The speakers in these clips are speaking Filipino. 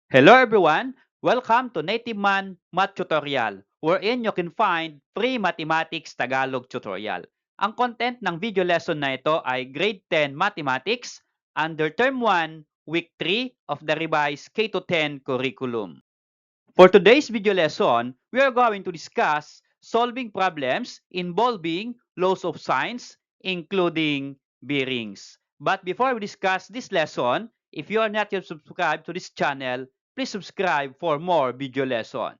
Hello everyone! Welcome to Native Man Math Tutorial, wherein you can find free mathematics Tagalog tutorial. Ang content ng video lesson na ito ay Grade 10 Mathematics under Term 1, Week 3 of the revised K-10 curriculum. For today's video lesson, we are going to discuss solving problems involving laws of science, including bearings. But before we discuss this lesson, if you are not yet subscribed to this channel, please subscribe for more video lesson.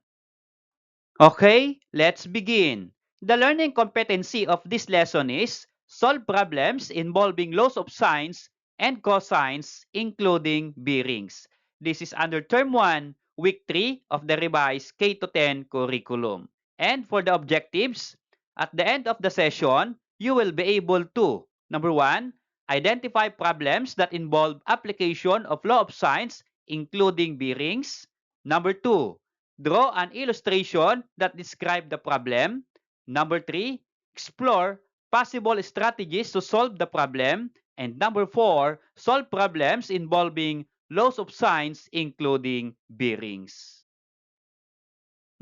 Okay, let's begin. The learning competency of this lesson is solve problems involving laws of sines and cosines, including bearings. This is under Term 1, Week 3 of the revised K-10 curriculum. And for the objectives, at the end of the session, you will be able to, number 1, identify problems that involve application of law of sines, including bearings. Number 2, draw an illustration that describe the problem. Number 3, explore possible strategies to solve the problem. And number 4, solve problems involving laws of sines, including bearings.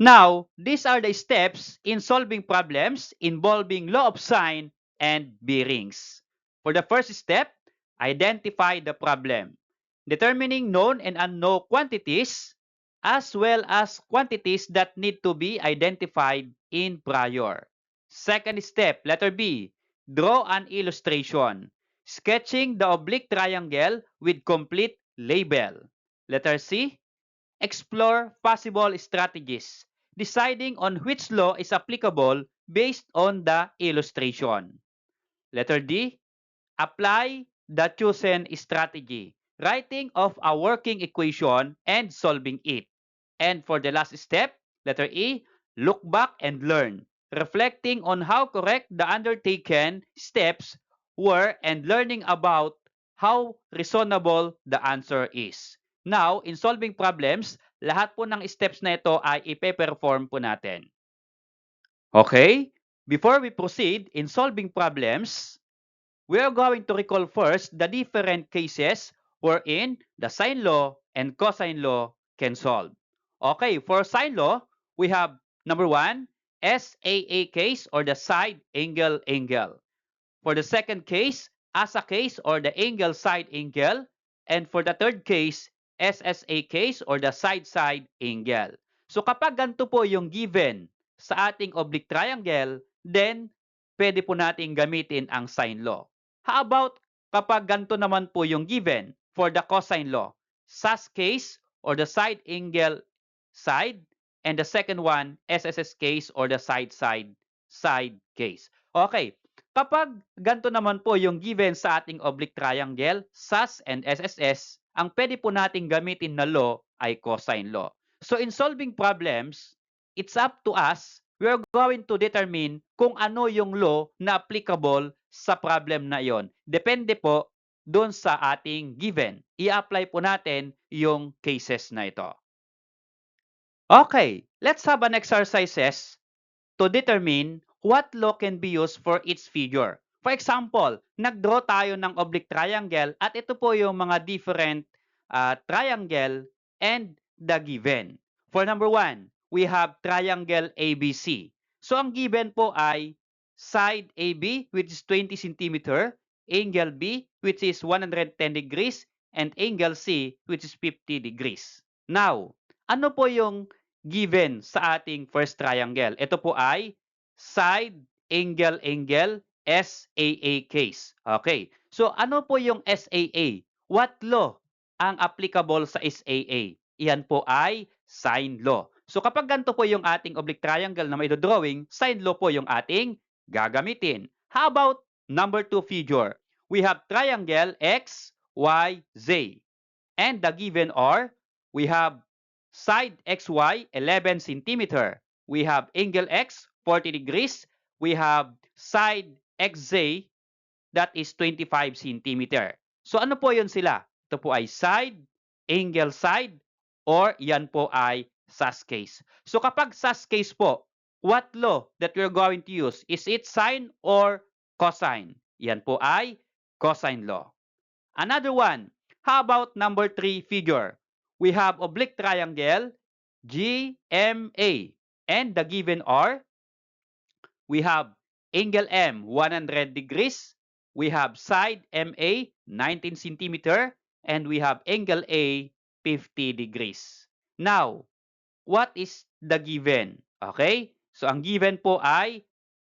Now, these are the steps in solving problems involving law of sine and bearings. For the first step, identify the problem. Determining known and unknown quantities as well as quantities that need to be identified in prior. Second step, letter B, draw an illustration. Sketching the oblique triangle with complete label. Letter C, explore possible strategies, deciding on which law is applicable based on the illustration. Letter D, apply the chosen strategy, writing of a working equation and solving it. And for the last step, letter E, look back and learn, reflecting on how correct the undertaken steps were and learning about how reasonable the answer is. Now, in solving problems, lahat po ng steps na ito ay ipe-perform po natin. Okay? Before we proceed in solving problems, we are going to recall first the different cases wherein the sine law and cosine law can solve. Okay, for sine law, we have number 1, SAA case or the side angle angle. For the second case, ASA case or the angle side angle. And for the third case, SSA case or the side angle. So kapag ganito po yung given sa ating oblique triangle, then pwede po natin gamitin ang sine law. How about kapag ganito naman po yung given for the cosine law? SAS case or the side angle side, and the second one, SSS case or the side case. Okay, kapag ganito naman po yung given sa ating oblique triangle, SAS and SSS, ang pwede po nating gamitin na law ay cosine law. So in solving problems, it's up to us. We are going to determine kung ano yung law na applicable sa problem na yon. Depende po doon sa ating given. I-apply po natin yung cases na ito. Okay, let's have an exercises to determine what law can be used for each figure. For example, nag-draw tayo ng oblique triangle at ito po yung mga different triangle and the given. For number 1, we have triangle ABC. So ang given po ay side AB which is 20 cm, angle B which is 110 degrees, and angle C which is 50 degrees. Now, ano po yung given sa ating first triangle? Ito po ay side angle angle SAA case. Okay. So ano po yung SAA? What law ang applicable sa SAA? Iyan po ay sine law. So kapag ganito po yung ating oblique triangle na may drawing, sine law po yung ating gagamitin. How about number 2 figure? We have triangle X, Y, Z. And the given are, we have side XY 11 cm. We have angle X 40 degrees. We have side XZ that is 25 cm. So ano po yun sila? Ito po ay side, angle side, or yan po ay SAS case. So kapag SAS case po, what law that we're going to use? Is it sine or cosine? Yan po ay cosine law. Another one, how about number 3 figure? we have oblique triangle GMA, and the given are, we have angle M 100 degrees, we have side MA 19 centimeter, and we have angle A 50 degrees. Now, what is the given? Okay? So, ang given po ay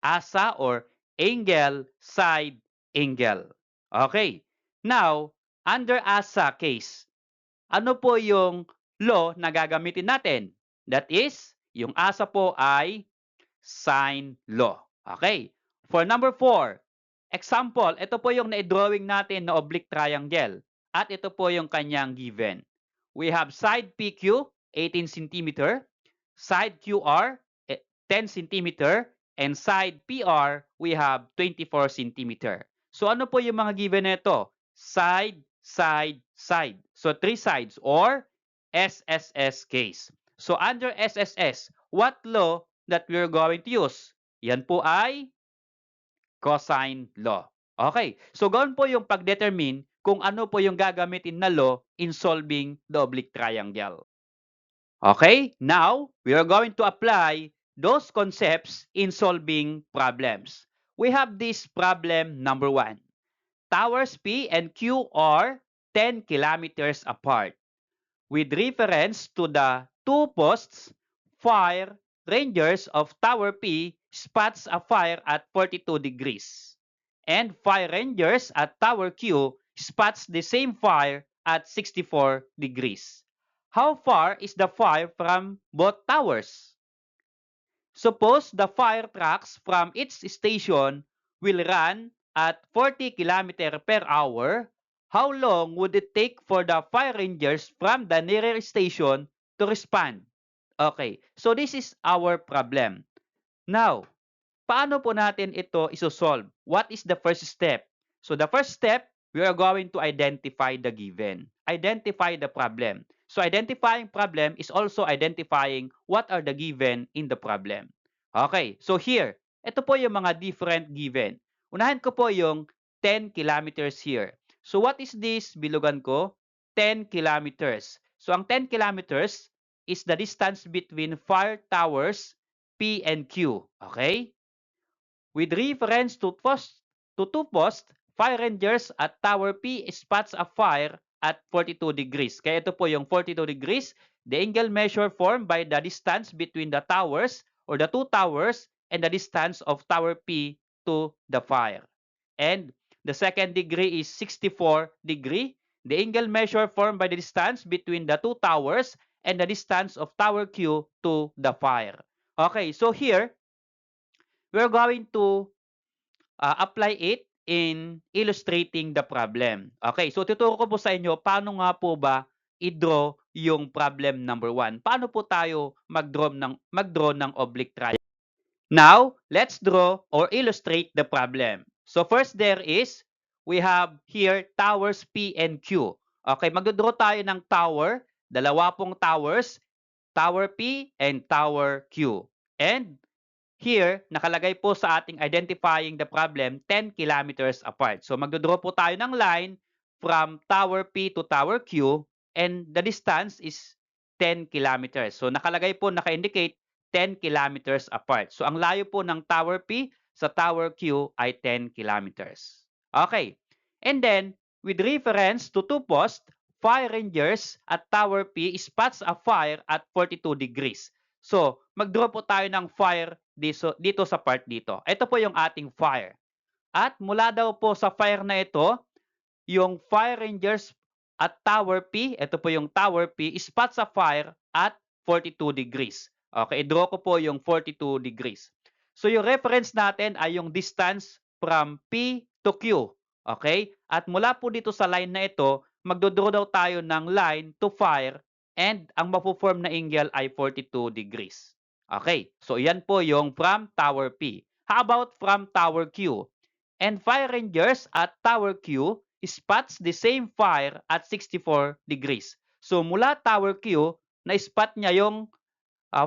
ASA or angle side angle. Okay. Now, under ASA case, ano po yung law na gagamitin natin? That is, yung ASA po ay sine law. Okay. For number 4, example, ito po yung na-drawing natin na oblique triangle. At ito po yung kanyang given. We have side PQ, 18 cm, side QR, 10 cm, and side PR, we have 24 cm. So ano po yung mga given nito? Side, side, side. So 3 sides or SSS case. So under SSS, what law that we're going to use? Yan po ay cosine law. Okay, so gawin po yung pag-determine kung ano po yung gagamitin na law in solving the oblique triangle. Okay, now we are going to apply those concepts in solving problems. We have this problem number 1. Towers P and Q are 10 kilometers apart. With reference to the two posts, fire rangers of Tower P spots a fire at 42 degrees. And fire rangers at Tower Q spots the same fire at 64 degrees. How far is the fire from both towers? Suppose the fire trucks from each station will run at 40 km per hour. How long would it take for the fire rangers from the nearest station to respond? Okay, so this is our problem. Now, paano po natin ito isosolve? What is the first step? So the first step, we are going to identify the given. Identify the problem. So identifying problem is also identifying what are the given in the problem. Okay, so here, ito po yung mga different given. Unahin ko po yung 10 kilometers here. So what is this? Bilugan ko, 10 kilometers. So ang 10 kilometers is the distance between fire towers P and Q. Okay? With reference to two posts, fire rangers at Tower P spots a fire at 42 degrees. Kaya ito po yung 42 degrees, the angle measure formed by the distance between the towers or the two towers and the distance of Tower P to the fire. And the second degree is 64 degree. The angle measure formed by the distance between the two towers and the distance of Tower Q to the fire. Okay, so here, we're going to apply it in illustrating the problem. Okay, so tuturo ko po sa inyo paano nga po ba i-draw yung problem number 1. Paano po tayo mag-draw ng oblique triangle. Now, let's draw or illustrate the problem. So first there is, we have here towers P and Q. Okay, magdodraw tayo ng tower, dalawa pong towers, Tower P and Tower Q. And here, nakalagay po sa ating identifying the problem 10 kilometers apart. So magdodraw po tayo ng line from Tower P to Tower Q and the distance is 10 kilometers. So nakalagay po, naka-indicate 10 kilometers apart. So ang layo po ng Tower P sa Tower Q ay 10 kilometers. Okay. And then, with reference to two posts, fire rangers at Tower P spots a fire at 42 degrees. So, mag-draw po tayo ng fire dito sa part dito. Ito po yung ating fire. At mula daw po sa fire na ito, yung fire rangers at Tower P, ito po yung Tower P, spots a fire at 42 degrees. Okay, i-draw ko po yung 42 degrees. So, yung reference natin ay yung distance from P to Q. Okay? At mula po dito sa line na ito, magdodraw daw tayo ng line to fire and ang mapo-form na angle ay 42 degrees. Okay, so yan po yung from Tower P. How about from Tower Q? And fire rangers at Tower Q spots the same fire at 64 degrees. So mula Tower Q, na-spot niya yung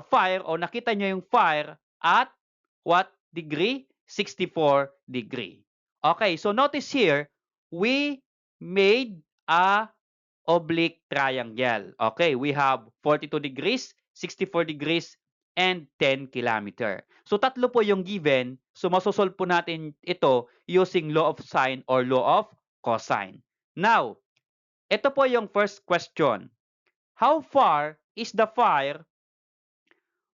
fire o nakita niya yung fire at what degree? 64 degree. Okay, so notice here, we made a oblique triangle. Okay, we have 42 degrees, 64 degrees, and 10 kilometer. So tatlo po yung given. So masosolve po natin ito using law of sine or law of cosine. Now, ito po yung first question. How far is the fire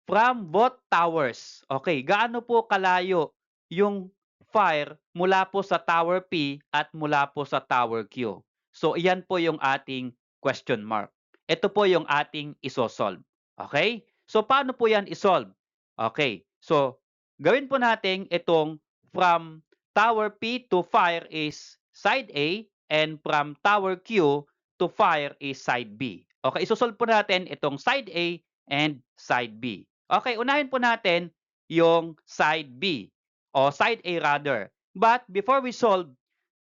from both towers? Okay, gaano po kalayo yung fire mula po sa Tower P at mula po sa Tower Q? So, iyan po yung ating question mark. Ito po yung ating isosolve. Okay? So, paano po yan isolve? Okay. So, gawin po natin itong from Tower P to fire is side A and from Tower Q to fire is side B. Okay, isosolve po natin itong side A and side B. Okay, unahin po natin yung side B o side A rather. But before we solve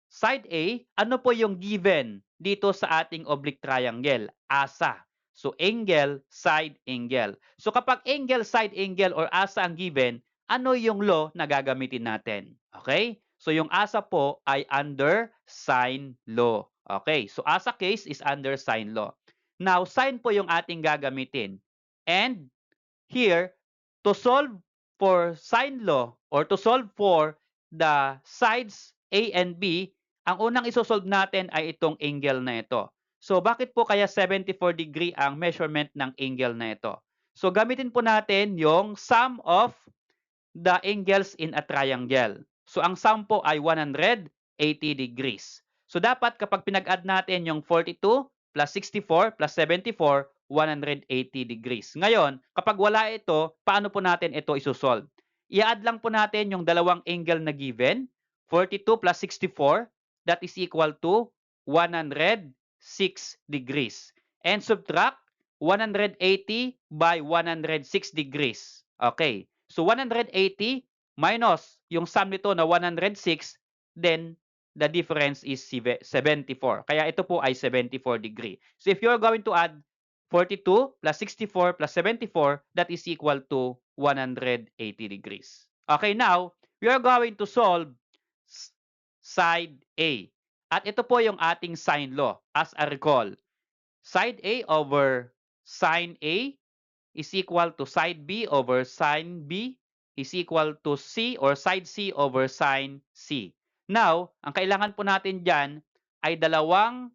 side A, ano po yung given dito sa ating oblique triangle? Asa. So, angle, side, angle. So, kapag angle, side, angle, or asa ang given, ano yung law na gagamitin natin? Okay? So, yung asa po ay under sine law. Okay? So, asa case is under sine law. Now, sine po yung ating gagamitin. And here, to solve for sine law or to solve for the sides A and B, ang unang isosolve natin ay itong angle na ito. So, bakit po kaya 74 degree ang measurement ng angle na ito? So, gamitin po natin yung sum of the angles in a triangle. So, ang sum po ay 180 degrees. So, dapat kapag pinag-add natin yung 42 plus 64 plus 74, 180 degrees. Ngayon, kapag wala ito, paano po natin ito isusolve? I-add lang po natin yung dalawang angle na given, 42 plus 64, that is equal to 106 degrees. And subtract 180 by 106 degrees. Okay. So 180 minus yung sum nito na 106, then the difference is 74. Kaya ito po ay 74 degree. So if you're going to add 42 plus 64 plus 74, that is equal to 180 degrees. Okay, now, we are going to solve side A. At ito po yung ating sine law. As a recall, side A over sine A is equal to side B over sine B is equal to C or side C over sine C. Now, ang kailangan po natin dyan ay dalawang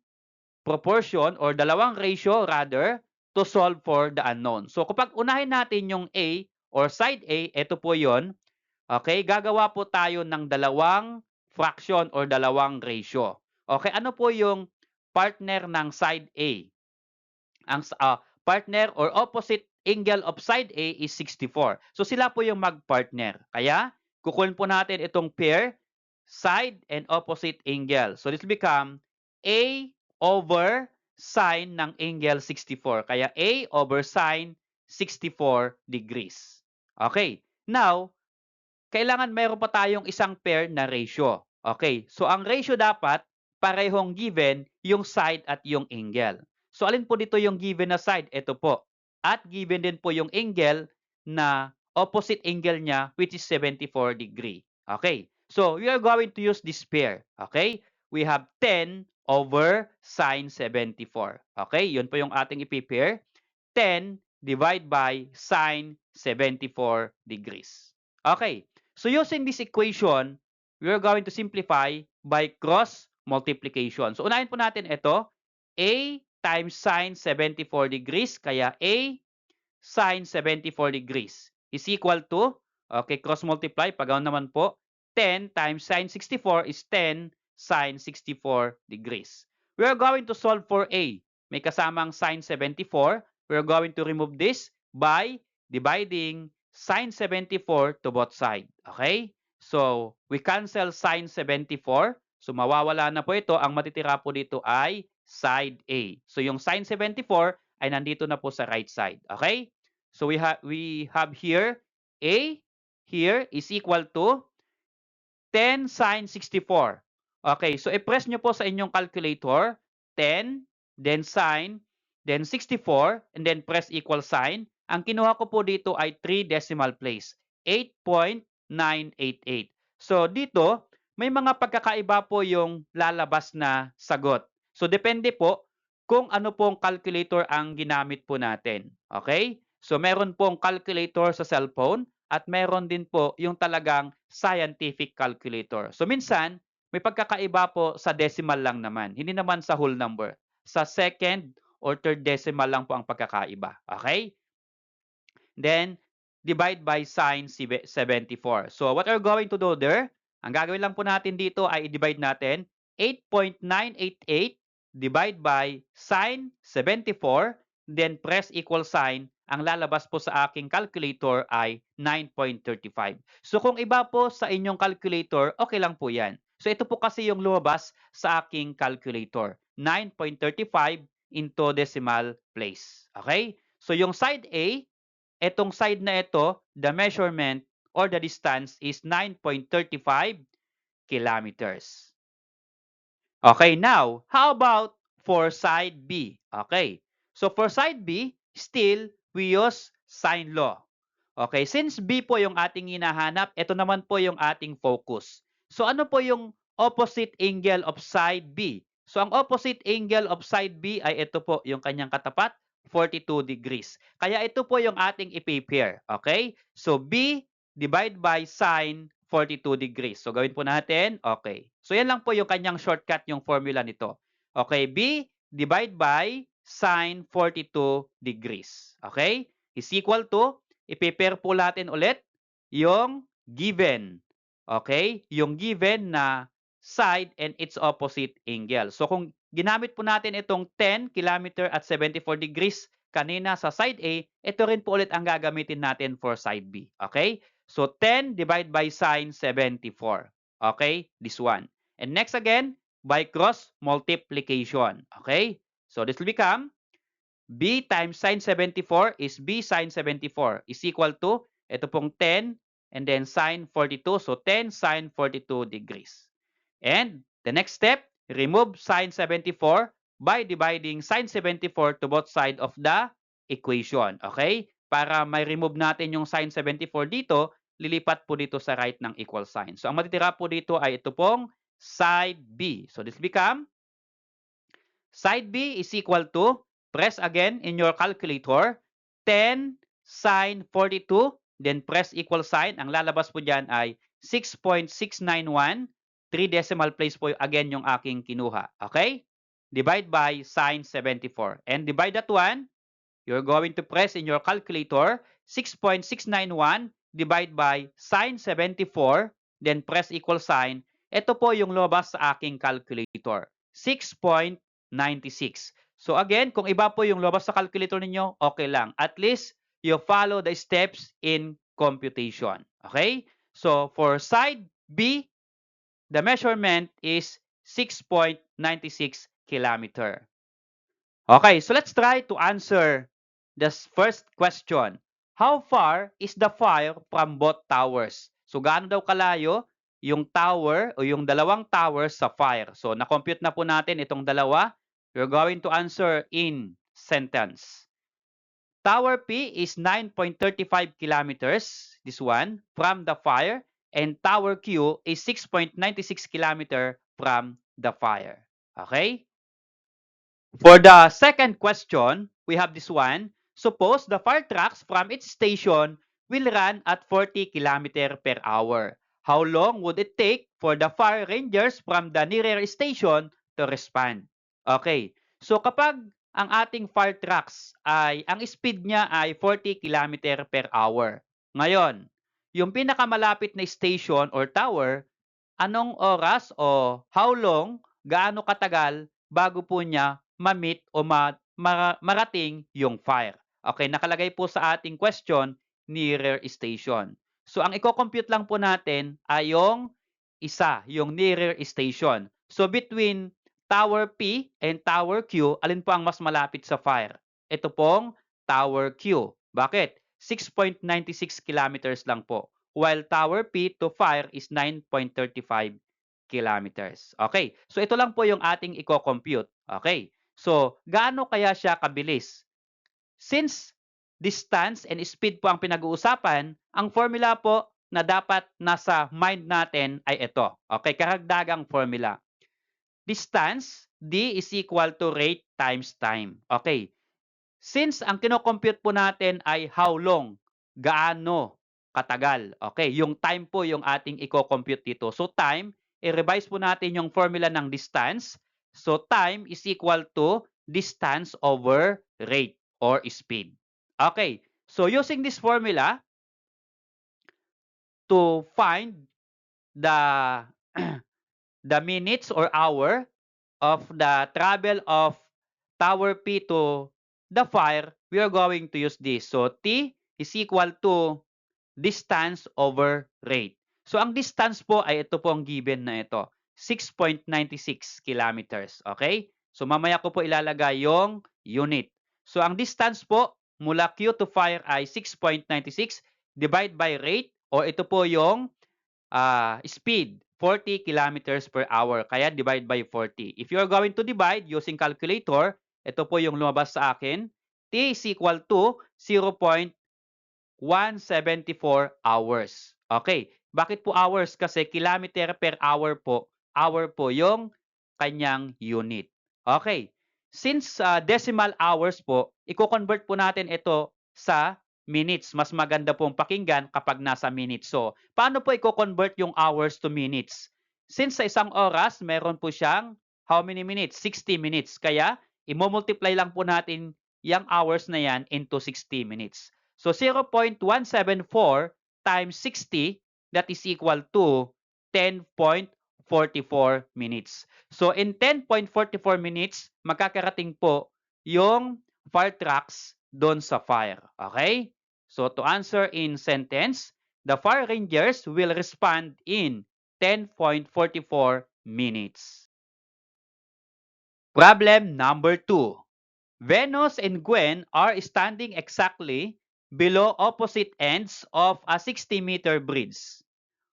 proportion or dalawang ratio rather to solve for the unknown. So, kapag unahin natin yung A or side A, ito po yon. Okay, gagawa po tayo ng dalawang fraction or dalawang ratio. Okay, ano po yung partner ng side A? Ang partner or opposite angle of side A is 64. So sila po yung mag-partner. Kaya kukunin po natin itong pair, side and opposite angle. So this become A over sine ng angle 64. Kaya A over sine 64 degrees. Okay. Now, kailangan mayroon pa tayong isang pair na ratio. Okay. So ang ratio dapat parehong given yung side at yung angle. So, alin po dito yung given na side? Ito po. At given din po yung angle na opposite angle niya, which is 74 degree. Okay. So, we are going to use this pair. Okay. We have 10 over sine 74. Okay. Yun po yung ating ipipair. 10 divided by sine 74 degrees. Okay. So, using this equation, we are going to simplify by cross multiplication. So, unahin po natin ito. A times sine 74 degrees, kaya A sine 74 degrees is equal to, okay, cross multiply, pagawin naman po, 10 times sine 64 is 10 sine 64 degrees. We are going to solve for A. May kasamang sine 74. We are going to remove this by dividing sine 74 to both sides. Okay? So, we cancel sine 74. So, mawawala na po ito. Ang matitira po dito ay side A. So, yung sine 74 ay nandito na po sa right side. Okay? So, we have here A here is equal to 10 sine 64. Okay, so i-press nyo po sa inyong calculator, 10, then sine, then 64, and then press equal sign. Ang kinuha ko po dito ay 3 decimal place, 8.988. So dito, may mga pagkakaiba po yung lalabas na sagot. So depende po kung ano pong calculator ang ginamit po natin. Okay? So meron pong calculator sa cellphone at meron din po yung talagang scientific calculator. So minsan, may pagkakaiba po sa decimal lang naman, hindi naman sa whole number. Sa second or third decimal lang po ang pagkakaiba. Okay? Then, divide by sine 74. So, what we're going to do there, ang gagawin lang po natin dito ay i-divide natin 8.988 divide by sine 74, then press equal sign. Ang lalabas po sa aking calculator ay 9.35. So, kung iba po sa inyong calculator, okay lang po yan. So, ito po kasi yung lumabas sa aking calculator. 9.35 into decimal place. Okay? So, yung side A, etong side na ito, the measurement or the distance is 9.35 kilometers. Okay, now, how about for side B? Okay, so for side B, still, we use sine law. Okay, since B po yung ating hinahanap, ito naman po yung ating focus. So ano po yung opposite angle of side B? So ang opposite angle of side B ay ito po, yung kanyang katapat, 42 degrees. Kaya ito po yung ating i-pair. Okay? So B divide by sine 42 degrees. So gawin po natin. Okay. So yan lang po yung kanyang shortcut, yung formula nito. Okay, B divide by sine 42 degrees. Okay? Is equal to, i-pair po natin ulit yung given. Okay? Yung given na side and its opposite angle. So kung ginamit po natin itong 10 km at 74 degrees kanina sa side A, ito rin po ulit ang gagamitin natin for side B. Okay? So 10 divided by sine 74. Okay? This one. And next again, by cross multiplication. Okay? So this will become B times sine 74 is B sine 74 is equal to, ito pong 10 and then sine 42. So 10 sine 42 degrees. And the next step, remove sine 74 by dividing sine 74 to both sides of the equation. Okay? Para may remove natin yung sine 74 dito, lilipat po dito sa right ng equal sign. So ang matitira po dito ay ito pong side B. So this become side B is equal to, press again in your calculator, 10 sine 42, then press equal sign. Ang lalabas po dyan ay 6.691. 3 decimal place po again yung aking kinuha. Okay? Divide by sine 74. And divide that one, you're going to press in your calculator, 6.691 divide by sine 74, then press equal sign. Ito po yung lumabas sa aking calculator, 6.96. So again, kung iba po yung lumabas sa calculator ninyo, okay lang. At least, you follow the steps in computation. Okay? So for side B, the measurement is 6.96 kilometer. Okay, so let's try to answer this first question. How far is the fire from both towers? So gaano daw kalayo yung tower o yung dalawang towers sa fire? So na-compute na po natin itong dalawa. We're going to answer in sentence. Tower P is 9.35 kilometers, this one, from the fire, and Tower Q is 6.96 kilometer from the fire. Okay? For the second question, we have this one. Suppose the fire trucks from its station will run at 40 km per hour. How long would it take for the fire rangers from the nearer station to respond? Okay. So kapag ang ating fire trucks ay, ang speed niya ay 40 km per hour. Ngayon, yung pinakamalapit na station or tower, anong oras o how long, gaano katagal bago po niya ma-meet o marating yung fire. Okay, nakalagay po sa ating question, nearer station. So, ang i-compute lang po natin ay yung isa, yung nearer station. So, between Tower P and Tower Q, alin po ang mas malapit sa fire? Ito pong Tower Q. Bakit? 6.96 kilometers lang po. While Tower P to fire is 9.35 kilometers. Okay, so ito lang po yung ating i-compute. Okay, so gaano kaya siya kabilis? Since distance and speed po ang pinag-uusapan, ang formula po na dapat nasa mind natin ay ito. Okay, karagdagang formula. distance, D is equal to rate times time. Okay. Since ang kino-compute po natin ay how long, gaano katagal. Okay, yung time po yung ating i-compute dito. So time, i-revise po natin yung formula ng distance. So time is equal to distance over rate or speed. Okay, so using this formula to find the the minutes or hour of the travel of tower P to the fire, we are going to use this. So T is equal to distance over rate. So ang distance po ay ito po ang given na ito, 6.96 kilometers. Okay? So mamaya ko po ilalagay yung unit. So ang distance po mula Q to fire ay 6.96 divide by rate or ito po yung speed, 40 kilometers per hour. Kaya divide by 40. If you are going to divide using calculator, ito po yung lumabas sa akin. T is equal to 0.174 hours. Okay. Bakit po hours? Kasi kilometer per hour po. Hour po yung kanyang unit. Okay. Since decimal hours po, i-convert po natin ito sa minutes. Mas maganda pong pakinggan kapag nasa minutes. So, paano po i-convert yung hours to minutes? Since sa isang oras, meron po siyang how many minutes? 60 minutes. Kaya, i-multiply lang po natin yung hours na yan into 60 minutes. So 0.174 times 60, that is equal to 10.44 minutes. So in 10.44 minutes, magkakarating po yung fire trucks doon sa fire. Okay? So to answer in sentence, the fire rangers will respond in 10.44 minutes. Problem number 2. Venus and Gwen are standing exactly below opposite ends of a 60-meter bridge.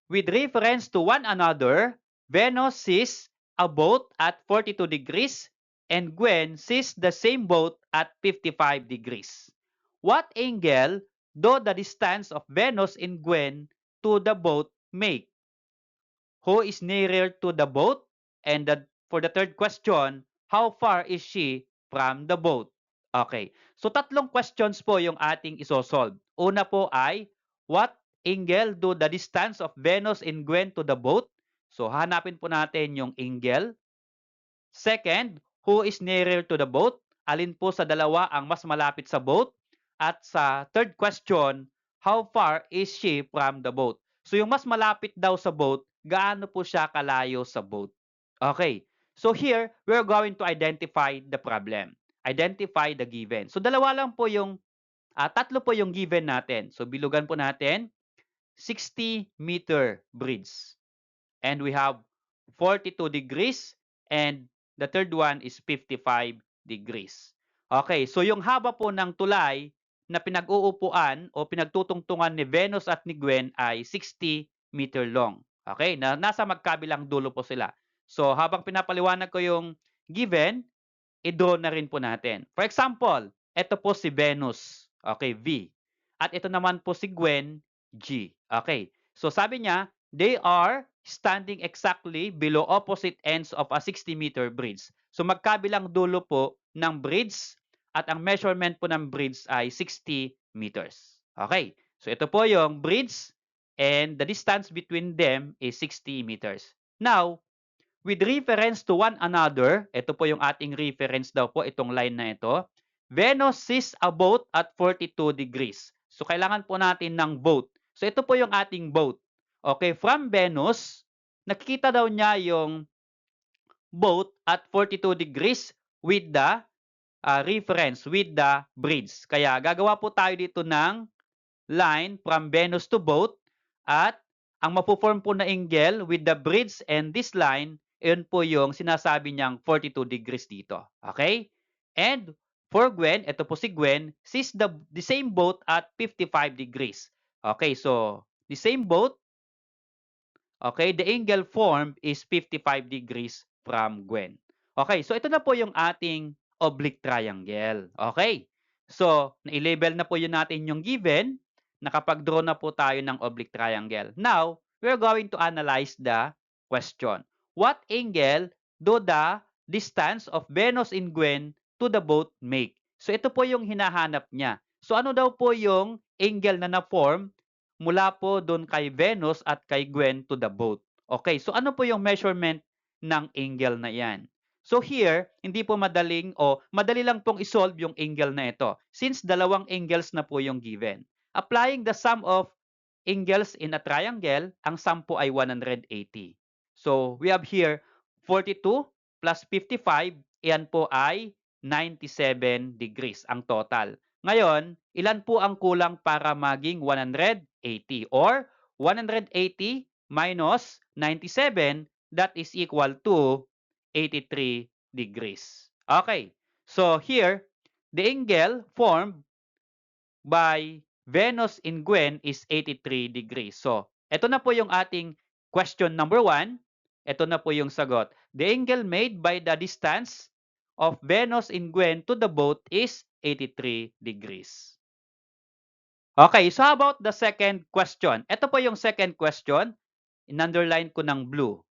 With reference to one another, Venus sees a boat at 42 degrees and Gwen sees the same boat at 55 degrees. What angle do the distance of Venus and Gwen to the boat make? Who is nearer to the boat? And for the third question, how far is she from the boat? Okay. So tatlong questions po yung ating isosolve. Una po ay, what angle do the distance of Venus and Gwen to the boat? So hanapin po natin yung angle. Second, who is nearer to the boat? Alin po sa dalawa ang mas malapit sa boat? At sa third question, how far is she from the boat? So yung mas malapit daw sa boat, gaano po siya kalayo sa boat? Okay. So here, we're going to identify the problem. Identify the given. So dalawa lang po yung, tatlo po yung given natin. So bilugan po natin, 60-meter bridge. And we have 42 degrees and the third one is 55 degrees. Okay, so yung haba po ng tulay na pinag-uupuan o pinagtutungtungan ni Venus at ni Gwen ay 60 meter long. Okay, nasa magkabilang dulo po sila. So habang pinapaliwanag ko yung given, i-draw na rin po natin. For example, ito po si Venus, okay, V. At ito naman po si Gwen, G. Okay, so sabi niya, they are standing exactly below opposite ends of a 60-meter bridge. So magkabilang dulo po ng bridge at ang measurement po ng bridge ay 60 meters. Okay, so ito po yung bridge and the distance between them is 60 meters. Now, with reference to one another, ito po yung ating reference daw po, itong line na ito, Venus sees a boat at 42 degrees. So, kailangan po natin ng boat. So, ito po yung ating boat. Okay, from Venus, nakikita daw niya yung boat at 42 degrees with the reference, with the bridge. Kaya, gagawa po tayo dito ng line from Venus to boat at ang mapuform po na angle with the bridge and this line, yun po yung sinasabi niyang 42 degrees dito. Okay? And for Gwen, ito po si Gwen, sees the same boat at 55 degrees. Okay, so the same boat, okay, the angle formed is 55 degrees from Gwen. Okay, so ito na po yung ating oblique triangle. Okay, so na-label na po yun natin yung given, nakapag-draw na po tayo ng oblique triangle. Now, we're going to analyze the question. What angle do the distance of Venus and Gwen to the boat make. So ito po yung hinahanap niya. So ano daw po yung angle na na-form mula po doon kay Venus at kay Gwen to the boat. Okay, so ano po yung measurement ng angle na yan? So here, hindi po madaling o madali lang pong isolve yung angle na ito since dalawang angles na po yung given. Applying the sum of angles in a triangle, ang sum po ay 180. So we have here 42 plus 55, yan po ay 97 degrees ang total. Ngayon, ilan po ang kulang para maging 180 or 180 minus 97, that is equal to 83 degrees. Okay, so here, the angle formed by Venus in Gwen is 83 degrees. So, ito na po yung ating question number 1. Ito na po yung sagot. The angle made by the distance of Venus in Gwen to the boat is 83 degrees. Okay, so how about the second question? Ito po yung second question. In-underline ko ng blue.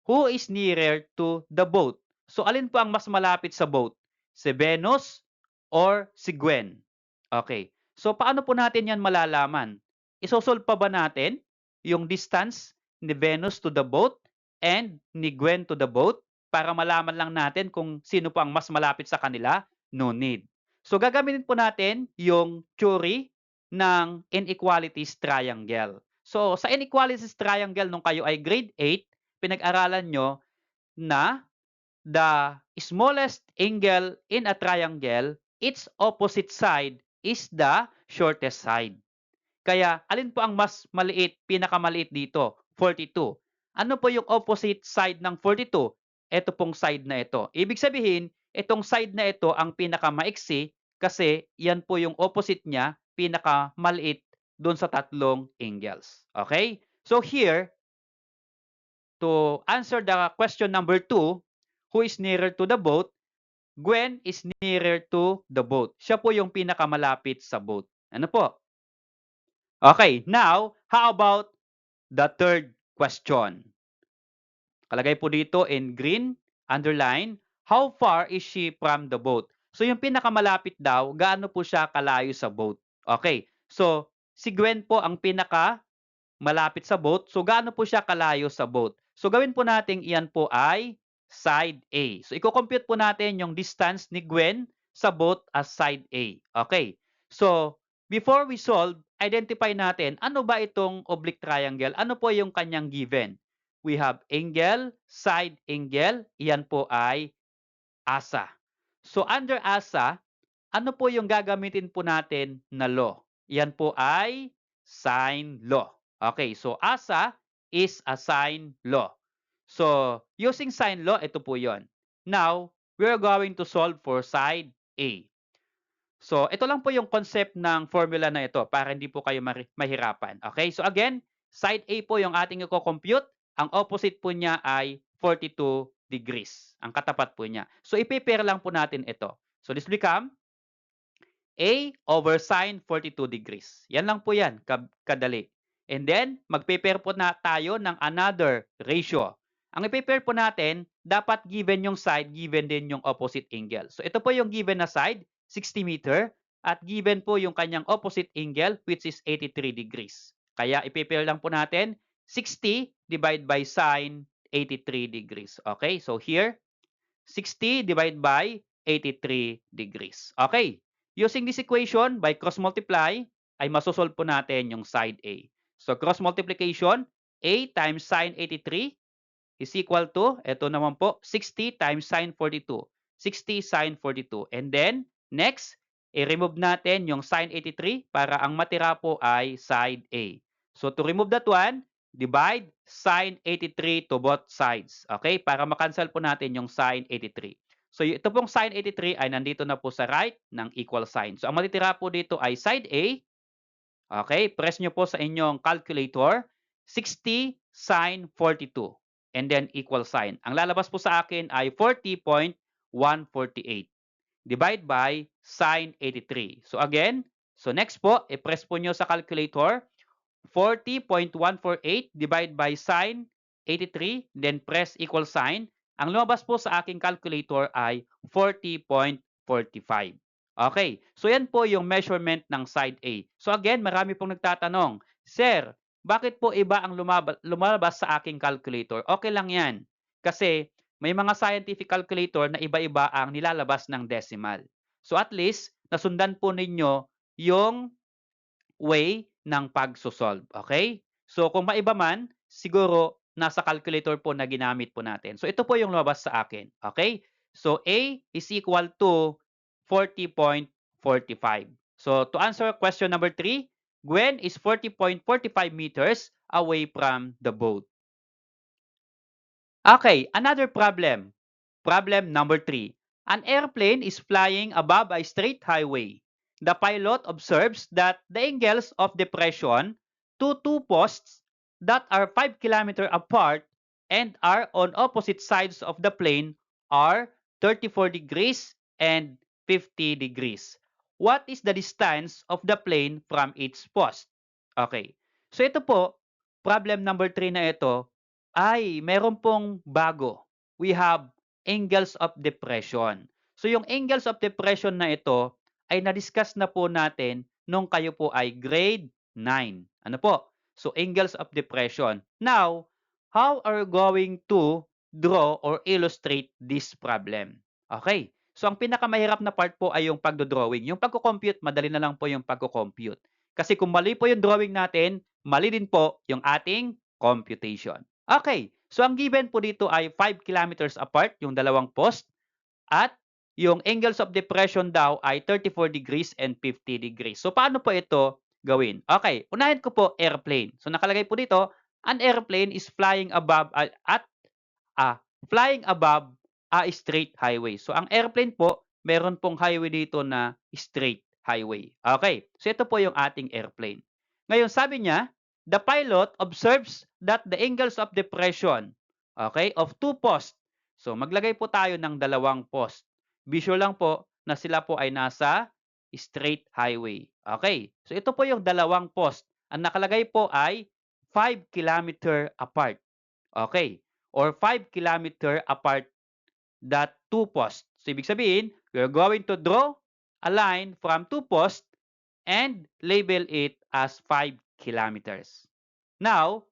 Who is nearer to the boat? So, alin po ang mas malapit sa boat? Si Venus or si Gwen? Okay. So, paano po natin yan malalaman? Isosolve pa ba natin yung distance ni Venus to the boat and ni Gwen to the boat para malaman lang natin kung sino po ang mas malapit sa kanila? No need. So, gagamitin po natin yung theory ng inequalities triangle. So, sa inequalities triangle nung kayo ay grade 8, pinag-aralan nyo na the smallest angle in a triangle, its opposite side is the shortest side. Kaya, alin po ang mas maliit, pinakamaliit dito? 42. Ano po yung opposite side ng 42? Ito pong side na ito. Ibig sabihin, itong side na ito ang pinakamaiksi kasi yan po yung opposite niya, pinakamaliit doon sa tatlong angles. Okay? So here, to answer the question number 2, who is nearer to the boat? Gwen is nearer to the boat. Siya po yung pinakamalapit sa boat. Ano po? Okay, now, how about the third question? Kalagay po dito in green, underline, how far is she from the boat? So yung pinakamalapit daw, gaano po siya kalayo sa boat? Okay, so si Gwen po ang pinaka malapit sa boat. So, gaano po siya kalayo sa boat? So, gawin po natin iyan po ay side A. So, i-compute po natin yung distance ni Gwen sa boat as side A. Okay. So, before we solve, identify natin ano ba itong oblique triangle? Ano po yung kanyang given? We have angle, side angle. Iyan po ay asa. So, under asa, ano po yung gagamitin po natin na law? Yan po ay sine law. Okay, so asa is a sine law. So, using sine law, ito po yon. Now, we're going to solve for side A. So, ito lang po yung concept ng formula na ito para hindi po kayo mahirapan. Okay, so again, side A po yung ating i-compute. Ang opposite po niya ay 42 degrees. Ang katapat po niya. So, i-pair lang po natin ito. So, this become A over sine 42 degrees. Yan lang po yan, kadali. And then, mag-pair po na tayo ng another ratio. Ang i-pair po natin, dapat given yung side, given din yung opposite angle. So, ito po yung given na side, 60 meter, at given po yung kanyang opposite angle, which is 83 degrees. Kaya, i-pair lang po natin, 60 divided by sine 83 degrees. Okay, so here, 60 divided by 83 degrees. Okay, using this equation, by cross multiply, ay masosolve po natin yung side A. So, cross multiplication, A times sine 83 is equal to, ito naman po, 60 times sine 42. 60 sine 42. And then, next, i-remove natin yung sine 83 para ang matira po ay side A. So, to remove that one, divide sine 83 to both sides. Okay? Para makancel po natin yung sine 83. So, ito pong sine 83 ay nandito na po sa right ng equal sign. So, ang matitira po dito ay side A. Okay? Press nyo po sa inyong calculator. 60 sine 42. And then equal sign. Ang lalabas po sa akin ay 40.148. Divide by sine 83. So again, so next po, i-press po nyo sa calculator. 40.148 divide by sine 83, then press equal sign. Ang lumabas po sa aking calculator ay 40.45. Okay, so yan po yung measurement ng side A. So again, marami pong nagtatanong, Sir, bakit po iba ang lumalabas sa aking calculator? Okay lang yan. Kasi may mga scientific calculator na iba-iba ang nilalabas ng decimal. So at least, nasundan po ninyo yung way ng pagsosolve. Okay? So kung maiba man, siguro nasa calculator po na ginamit po natin. So ito po yung lumabas sa akin. Okay? So A is equal to 40.45. So to answer question number 3, Gwen is 40.45 meters away from the boat. Okay, another problem. Problem number 3. An airplane is flying above a straight highway. The pilot observes that the angles of depression to two posts that are 5 kilometers apart and are on opposite sides of the plane are 34 degrees and 50 degrees. What is the distance of the plane from its post? Okay. So ito po, problem number 3 na ito ay meron pong bago. We have angles of depression. So yung angles of depression na ito ay na-discuss na po natin nung kayo po ay grade 9. Ano po? So angles of depression. Now, how are you going to draw or illustrate this problem? Okay. So ang pinakamahirap na part po ay yung pagdo-drawing. Yung pagko-compute, madali na lang po yung pagko-compute. Kasi kung mali po yung drawing natin, mali din po yung ating computation. Okay. So ang given po dito ay 5 kilometers apart yung dalawang post at yung angles of depression daw ay 34 degrees and 50 degrees. So paano po ito gawin? Okay, unahin ko po airplane. So nakalagay po dito, an airplane is flying above flying above a straight highway. So ang airplane po, meron pong highway dito na straight highway. Okay, so ito po yung ating airplane. Ngayon sabi niya, the pilot observes that the angles of depression, okay, of two posts. So maglagay po tayo ng dalawang post. Visual lang po na sila po ay nasa straight highway. Okay, so ito po yung dalawang post. Ang nakalagay po ay 5 kilometer apart. Okay, or 5 kilometer apart that two posts. So ibig sabihin, we're going to draw a line from two posts and label it as 5 kilometers. Now,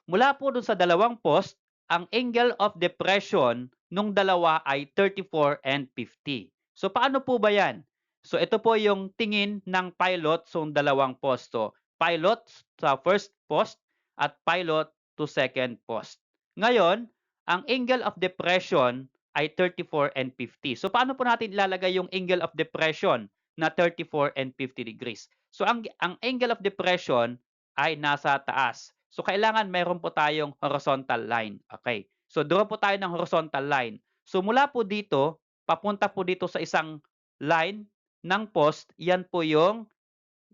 mula po dun sa dalawang post, ang angle of depression nung dalawa ay 34 and 50. So paano po ba yan? So ito po yung tingin ng pilot sa dalawang post. So pilot sa first post at pilot to second post. Ngayon, ang angle of depression ay 34 and 50. So paano po natin ilalagay yung angle of depression na 34 and 50 degrees? So ang angle of depression ay nasa taas. So kailangan meron po tayong horizontal line. Okay. So draw po tayo ng horizontal line. So mula po dito, papunta po dito sa isang line ng post, yan po yung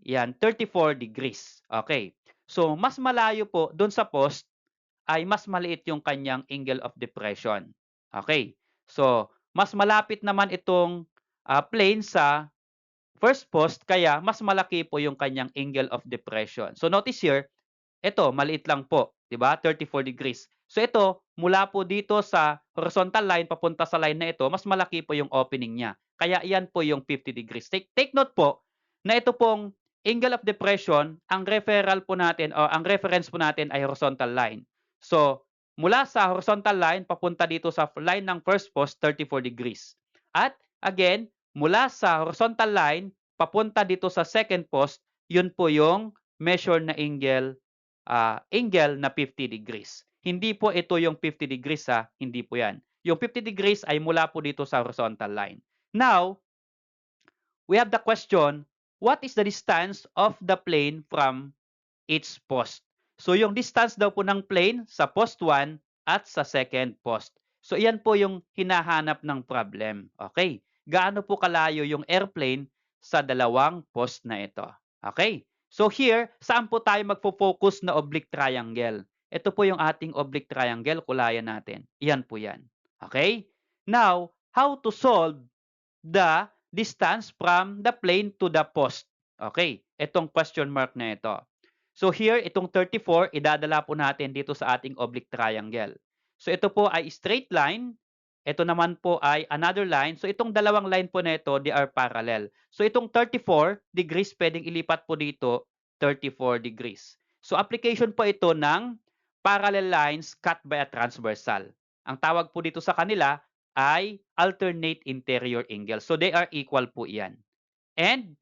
34 degrees. Okay. So mas malayo po doon sa post ay mas maliit yung kanyang angle of depression. Okay. So mas malapit naman itong plane sa first post kaya mas malaki po yung kanyang angle of depression. So notice here, ito, maliit lang po, 'di ba? 34 degrees. So ito, mula po dito sa horizontal line papunta sa line na ito, mas malaki po yung opening niya. Kaya iyan po yung 50 degrees. Take note po na ito pong angle of depression, ang referral po natin o ang reference po natin ay horizontal line. So, mula sa horizontal line papunta dito sa line ng first post, 34 degrees. At again, mula sa horizontal line papunta dito sa second post, yun po yung measure na angle na 50 degrees. Hindi po ito yung 50 degrees hindi po yan. Yung 50 degrees ay mula po dito sa horizontal line. Now, we have the question, what is the distance of the plane from its post? So yung distance daw po ng plane sa post 1 at sa second post. So iyan po yung hinahanap ng problem. Okay? Gaano po kalayo yung airplane sa dalawang post na ito? Okay? So here, saan po tayo magfo-focus na oblique triangle? Ito po yung ating oblique triangle, kulayan natin. Iyan po yan. Okay? Now, how to solve the distance from the plane to the post? Okay, itong question mark na ito. So here, itong 34, idadala po natin dito sa ating oblique triangle. So ito po ay straight line. Ito naman po ay another line. So itong dalawang line po na ito, they are parallel. So itong 34 degrees, pwedeng ilipat po dito 34 degrees. So application po ito ng parallel lines cut by a transversal. Ang tawag po dito sa kanila ay alternate interior angle. So they are equal po iyan. And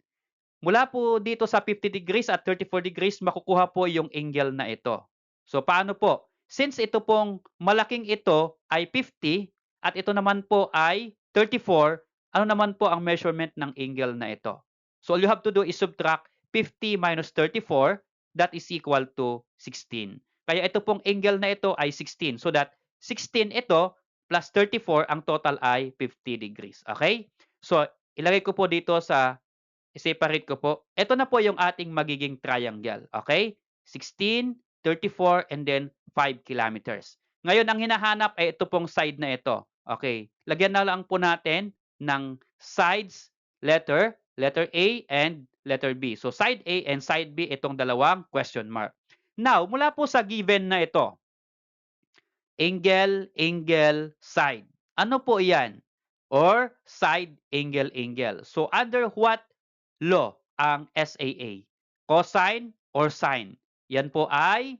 mula po dito sa 50 degrees at 34 degrees, makukuha po yung angle na ito. So paano po? Since ito pong malaking ito ay 50 at ito naman po ay 34, ano naman po ang measurement ng angle na ito? So all you have to do is subtract 50 minus 34, that is equal to 16. Kaya ito pong angle na ito ay 16. So that 16 ito plus 34, ang total ay 50 degrees. Okay? So ilagay ko po dito sa i-separate ko po. Ito na po yung ating magiging triangle. Okay? 16, 34, and then 5 kilometers. Ngayon, ang hinahanap ay ito pong side na ito. Okay? Lagyan na lang po natin ng sides letter A and letter B. So, side A and side B, itong dalawang question mark. Now, mula po sa given na ito, angle, angle, side. Ano po yan? Or side, angle, angle. So, under what law ang SAA? Cosine or sine? Yan po ay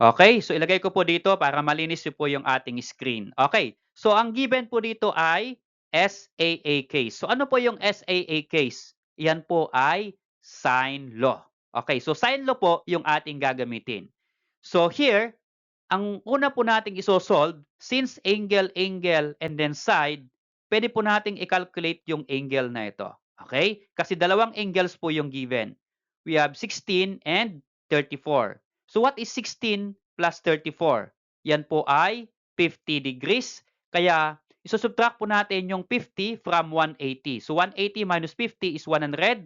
okay. So, ilagay ko po dito para malinis po yung ating screen. Okay. So, ang given po dito ay SAA case. So, ano po yung SAA case? Yan po ay sine law. Okay. So, sine law po yung ating gagamitin. So, here, ang una po nating iso-solve, since angle, angle, and then side, pwede po nating i-calculate yung angle na ito. Okay? Kasi dalawang angles po yung given. We have 16 and 34. So what is 16 plus 34? Yan po ay 50 degrees. Kaya isusubtract po natin yung 50 from 180. So 180 minus 50 is 130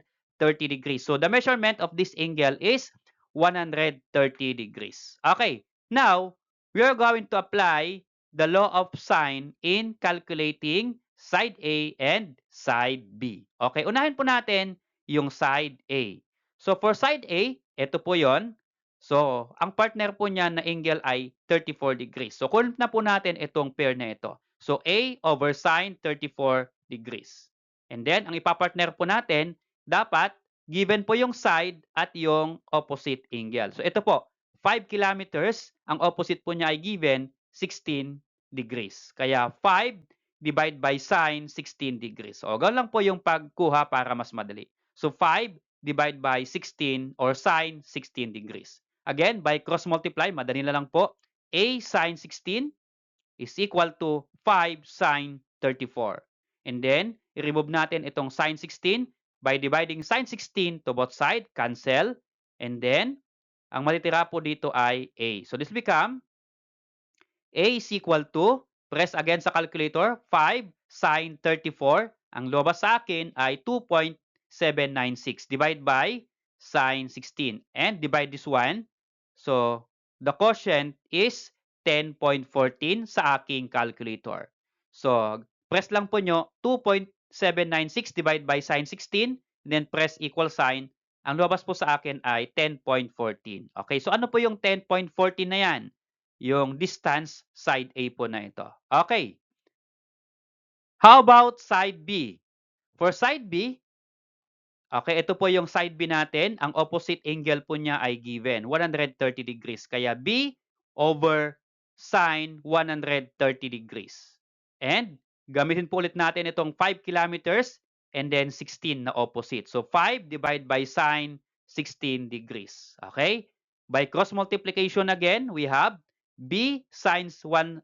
degrees. So the measurement of this angle is 130 degrees. Okay. Now, we are going to apply the law of sine in calculating side A and side B. Okay, unahin po natin yung side A. So, for side A, ito po yon. So, ang partner po niya na angle ay 34 degrees. So, kunin na po natin itong pair na ito. So, A over sine 34 degrees. And then, ang ipapartner po natin, dapat given po yung side at yung opposite angle. So, ito po, 5 kilometers, ang opposite po niya ay given 16 degrees. Kaya 5 divide by sine 16 degrees. So, ganun lang po yung pagkuha para mas madali. So, 5 divide by 16 or sine 16 degrees. Again, by cross multiply, madali na lang po. A sine 16 is equal to 5 sine 34. And then, i-remove natin itong sine 16 by dividing sine 16 to both sides, cancel. And then, ang matitira po dito ay A. So this become A is equal to, press again sa calculator, 5 sine 34. Ang lumabas sa akin ay 2.796 divide by sine 16. And divide this one. So the quotient is 10.14 sa aking calculator. So press lang po nyo 2.796 divide by sine 16. Then press equal sign. Ang lumabas po sa akin ay 10.14. Okay, so ano po yung 10.14 na yan? Yung distance side A po na ito. Okay. How about side B? For side B, okay, ito po yung side B natin. Ang opposite angle po niya ay given, 130 degrees. Kaya B over sine 130 degrees. And gamitin po ulit natin itong 5 kilometers and then 16 na opposite. So 5 divided by sine 16 degrees. Okay? By cross multiplication again, we have B sine 16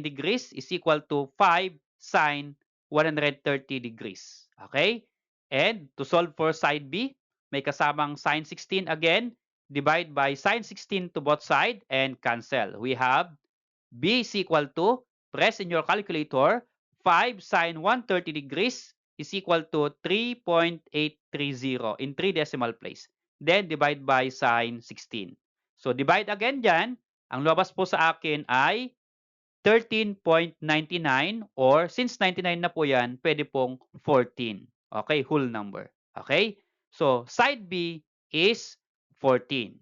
degrees is equal to 5 sine 130 degrees. Okay? And to solve for side B, may kasamang sine 16 again. Divide by sine 16 to both sides and cancel. We have B is equal to, press in your calculator, 5 sine 130 degrees is equal to 3.830 in 3 decimal place. Then divide by sine 16. So divide again dyan. Ang lumabas po sa akin ay 13.99 or since 99 na po yan, pwede pong 14. Okay, whole number. Okay? So, side B is 14.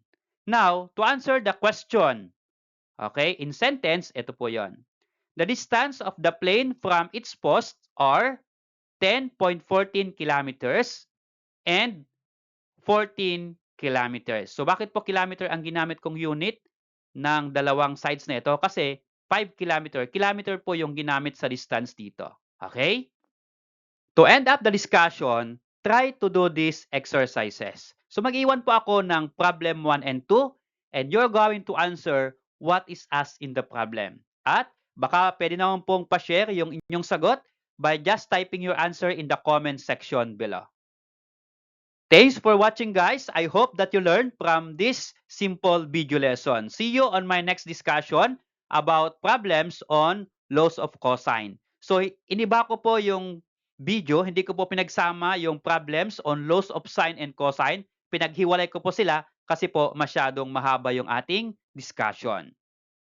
Now, to answer the question, Okay? In sentence, ito po yon. The distance of the plane from its post are 10.14 kilometers and 14 kilometers. So bakit po kilometer ang ginamit kong unit ng dalawang sides na ito? Kasi 5 kilometer. Kilometer po yung ginamit sa distance dito. Okay? To end up the discussion, try to do these exercises. So mag-iwan po ako ng problem 1 and 2 and you're going to answer what is asked in the problem. At baka pwede naman pong pa-share yung inyong sagot by just typing your answer in the comment section below. Thanks for watching, guys. I hope that you learned from this simple video lesson. See you on my next discussion about problems on laws of cosine. So, iniba ko po yung video, hindi ko po pinagsama yung problems on laws of sine and cosine. Pinaghiwalay ko po sila kasi po masyadong mahaba yung ating discussion.